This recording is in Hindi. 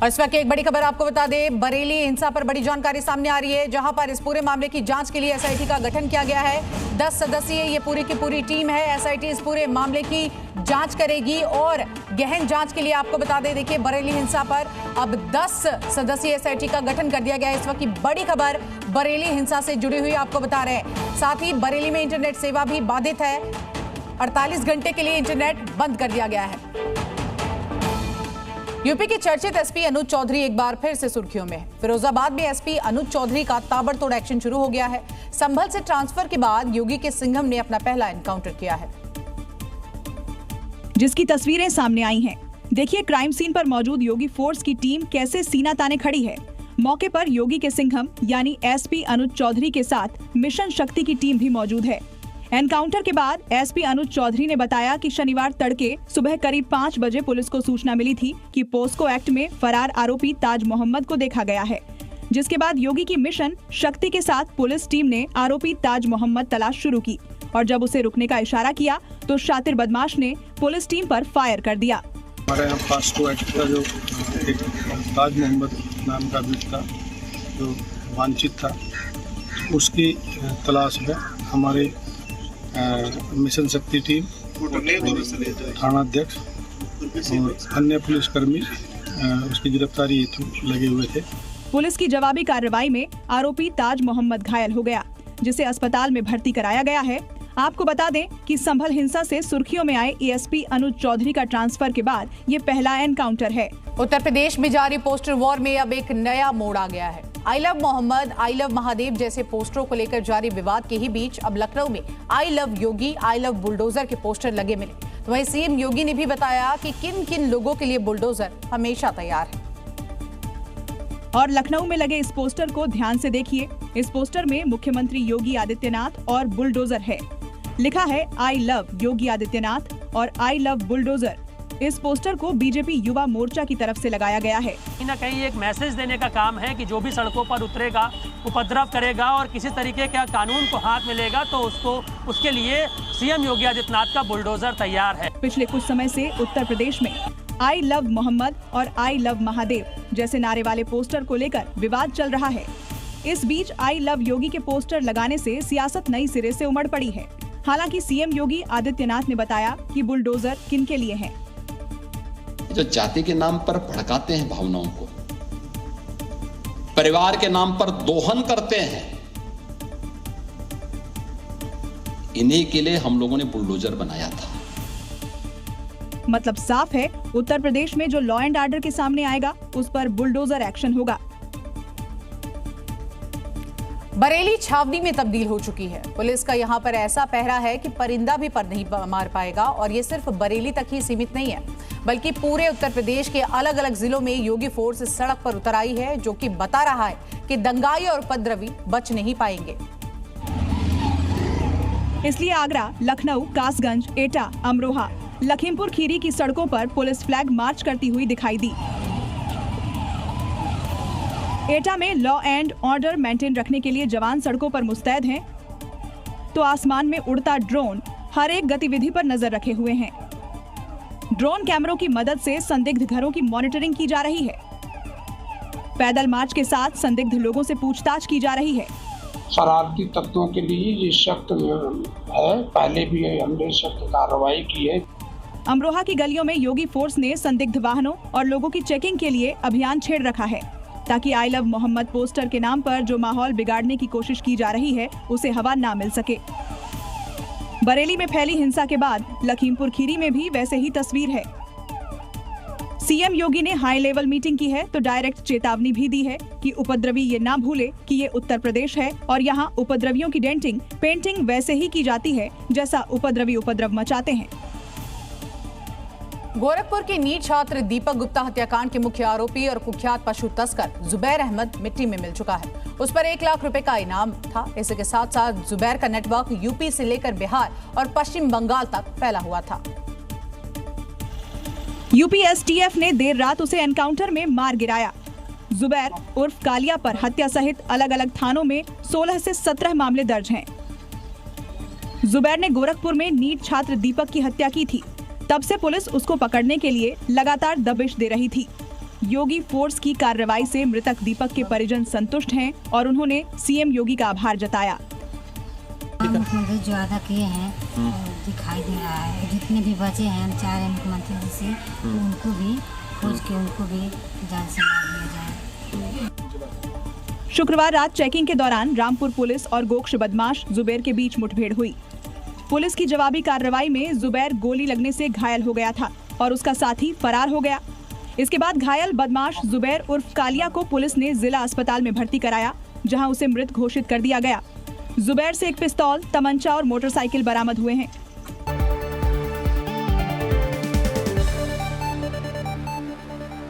और इस वक्त एक बड़ी खबर आपको बता दें, बरेली हिंसा पर बड़ी जानकारी सामने आ रही है, जहां पर इस पूरे मामले की जांच के लिए एसआईटी का गठन किया गया है। 10 सदस्यीय ये पूरी की पूरी टीम है। एसआईटी इस पूरे मामले की जांच करेगी और गहन जांच के लिए आपको बता दें, देखिए बरेली हिंसा पर अब 10 सदस्यीय एसआईटी का गठन कर दिया गया है। इस वक्त की बड़ी खबर बरेली हिंसा से जुड़ी हुई आपको बता रहे हैं। साथ ही बरेली में इंटरनेट सेवा भी बाधित है, 48 घंटे के लिए इंटरनेट बंद कर दिया गया है। यूपी के चर्चित एसपी अनुज चौधरी एक बार फिर से सुर्खियों में है। फिरोजाबाद में एसपी अनुज चौधरी का ताबड़तोड़ एक्शन शुरू हो गया है। संभल से ट्रांसफर के बाद योगी के सिंघम ने अपना पहला एनकाउंटर किया है, जिसकी तस्वीरें सामने आई हैं। देखिए क्राइम सीन पर मौजूद योगी फोर्स की टीम कैसे सीना ताने खड़ी है। मौके पर योगी के सिंघम यानी एसपी अनुज चौधरी के साथ मिशन शक्ति की टीम भी मौजूद है। एनकाउंटर के बाद एसपी अनुज चौधरी ने बताया कि शनिवार तड़के सुबह करीब 5 बजे पुलिस को सूचना मिली थी कि पोस्को एक्ट में फरार आरोपी ताज मोहम्मद को देखा गया है, जिसके बाद योगी की मिशन शक्ति के साथ पुलिस टीम ने आरोपी ताज मोहम्मद तलाश शुरू की और जब उसे रुकने का इशारा किया तो शातिर बदमाश ने पुलिस टीम पर फायर कर दिया। हमारे यहाँ पोस्को एक्ट का जो एक ताज मोहम्मद नाम का व्यक्ति था जो वांछित था, उसकी तलाश में हमारे मिशन शक्ति टीम, थाना अध्यक्ष और अन्य पुलिसकर्मी उसकी गिरफ्तारी हेतु लगे हुए थे। पुलिस की जवाबी कार्रवाई में आरोपी ताज मोहम्मद घायल हो गया, जिसे अस्पताल में भर्ती कराया गया है। आपको बता दें कि संभल हिंसा से सुर्खियों में आए एएसपी अनुज चौधरी का ट्रांसफर के बाद ये पहला एनकाउंटर है। उत्तर प्रदेश में जारी पोस्टर वॉर में अब एक नया मोड़ आ गया है। I love Mohammed, I love Mahadev जैसे पोस्टरों को लेकर जारी विवाद के ही बीच अब लखनऊ में I love Yogi, I love bulldozer के पोस्टर लगे मिले। तो वहीं सीएम योगी ने भी बताया कि किन किन लोगों के लिए बुलडोजर हमेशा तैयार है। और लखनऊ में लगे इस पोस्टर को ध्यान से देखिए। इस पोस्टर में मुख्यमंत्री योगी आदित्यनाथ और बुलडोजर है। लिखा है आई लव योगी आदित्यनाथ और आई लव बुलडोजर। इस पोस्टर को बीजेपी युवा मोर्चा की तरफ से लगाया गया है। कहीं ना कहीं एक मैसेज देने का काम है कि जो भी सड़कों पर उतरेगा, उपद्रव करेगा और किसी तरीके का कानून को हाथ मिलेगा तो उसके लिए सीएम योगी आदित्यनाथ का बुलडोजर तैयार है। पिछले कुछ समय से उत्तर प्रदेश में आई लव मोहम्मद और आई लव महादेव जैसे नारे वाले पोस्टर को लेकर विवाद चल रहा है। इस बीच आई लव योगी के पोस्टर लगाने से सियासत नई सिरे से उमड़ पड़ी है। हालांकि सीएम योगी आदित्यनाथ ने बताया कि बुलडोजर किनके लिए है। जो जाति के नाम पर भड़काते हैं भावनाओं को, परिवार के नाम पर दोहन करते हैं, इन्हीं के लिए हम लोगों ने बुलडोजर बनाया था। मतलब साफ है, उत्तर प्रदेश में जो लॉ एंड ऑर्डर के सामने आएगा उस पर बुलडोजर एक्शन होगा। बरेली छावनी में तब्दील हो चुकी है। पुलिस का यहां पर ऐसा पहरा है कि परिंदा भी पर नहीं मार पाएगा। और ये सिर्फ बरेली तक ही सीमित नहीं है, बल्कि पूरे उत्तर प्रदेश के अलग अलग जिलों में योगी फोर्स सड़क पर उतर आई है, जो कि बता रहा है कि दंगाई और उपद्रवी बच नहीं पाएंगे। इसलिए आगरा, लखनऊ, कासगंज, एटा, अमरोहा, लखीमपुर खीरी की सड़कों पर पुलिस फ्लैग मार्च करती हुई दिखाई दी। एटा में लॉ एंड ऑर्डर मेंटेन रखने के लिए जवान सड़कों पर मुस्तैद हैं, तो आसमान में उड़ता ड्रोन हर एक गतिविधि पर नजर रखे हुए हैं। ड्रोन कैमरों की मदद से संदिग्ध घरों की मॉनिटरिंग की जा रही है। पैदल मार्च के साथ संदिग्ध लोगों से पूछताछ की जा रही है। शरारती तत्वों के लिए ये सख्त है, पहले भी हमने सख्त कार्रवाई की है। अमरोहा की गलियों में योगी फोर्स ने संदिग्ध वाहनों और लोगों की चेकिंग के लिए अभियान छेड़ रखा है, ताकि आई लव मोहम्मद पोस्टर के नाम पर जो माहौल बिगाड़ने की कोशिश की जा रही है उसे हवा ना मिल सके। बरेली में फैली हिंसा के बाद लखीमपुर खीरी में भी वैसे ही तस्वीर है। सीएम योगी ने हाई लेवल मीटिंग की है तो डायरेक्ट चेतावनी भी दी है कि उपद्रवी ये ना भूले कि ये उत्तर प्रदेश है और यहाँ उपद्रवियों की डेंटिंग पेंटिंग वैसे ही की जाती है जैसा उपद्रवी उपद्रव मचाते हैं। गोरखपुर के नीट छात्र दीपक गुप्ता हत्याकांड के मुख्य आरोपी और कुख्यात पशु तस्कर जुबैर अहमद मिट्टी में मिल चुका है। उस पर 1 लाख रुपए का इनाम था। इसी के साथ साथ जुबैर का नेटवर्क यूपी से लेकर बिहार और पश्चिम बंगाल तक फैला हुआ था। यूपी एसटीएफ ने देर रात उसे एनकाउंटर में मार गिराया। जुबैर उर्फ कालिया पर हत्या सहित अलग अलग थानों में 16 से 17 मामले दर्ज हैं। जुबैर ने गोरखपुर में नीट छात्र दीपक की हत्या की थी। तब से पुलिस उसको पकड़ने के लिए लगातार दबिश दे रही थी। योगी फोर्स की कार्रवाई से मृतक दीपक के परिजन संतुष्ट हैं और उन्होंने सीएम योगी का आभार जताया। मुख्यमंत्री जो वादा किए हैं दिखाई दे रहा है। जितने भी बचे हैं 4 मुख्यमंत्री जी से उनको भी खोज के उनको भी जान से मार दिया जाए। शुक्रवार रात चेकिंग के दौरान रामपुर पुलिस और गोक्ष बदमाश जुबैर के बीच मुठभेड़ हुई। पुलिस की जवाबी कार्रवाई में जुबैर गोली लगने से घायल हो गया था और उसका साथी फरार हो गया। इसके बाद घायल बदमाश जुबैर उर्फ कालिया को पुलिस ने जिला अस्पताल में भर्ती कराया, जहां उसे मृत घोषित कर दिया गया। जुबैर से एक पिस्तौल, तमंचा और मोटरसाइकिल बरामद हुए हैं।